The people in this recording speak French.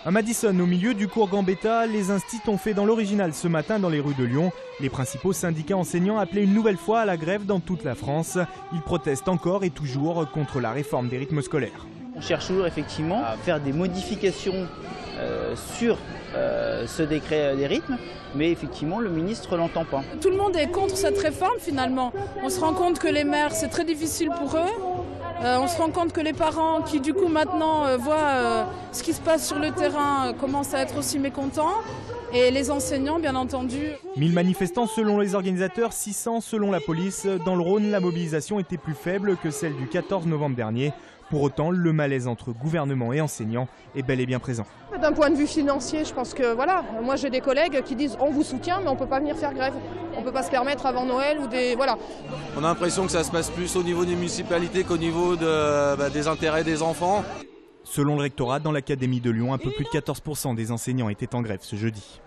À Madison, au milieu du cours Gambetta, les instits ont fait dans l'original ce matin dans les rues de Lyon. Les principaux syndicats enseignants appelaient une nouvelle fois à la grève dans toute la France. Ils protestent encore et toujours contre la réforme des rythmes scolaires. On cherche toujours effectivement à faire des modifications sur ce décret des rythmes, mais effectivement le ministre ne l'entend pas. Tout le monde est contre cette réforme finalement. On se rend compte que les mères, c'est très difficile pour eux. On se rend compte que les parents qui du coup maintenant voient ce qui se passe sur le terrain commencent à être aussi mécontents. Et les enseignants, bien entendu. 1000 manifestants selon les organisateurs, 600 selon la police. Dans le Rhône, la mobilisation était plus faible que celle du 14 novembre dernier. Pour autant, le malaise entre gouvernement et enseignants est bel et bien présent. D'un point de vue financier, je pense que voilà, moi j'ai des collègues qui disent on vous soutient mais on ne peut pas venir faire grève. On ne peut pas se permettre avant Noël ou des... Voilà. On a l'impression que ça se passe plus au niveau des municipalités qu'au niveau des intérêts des enfants. Selon le rectorat, dans l'Académie de Lyon, un peu plus de 14% des enseignants étaient en grève ce jeudi.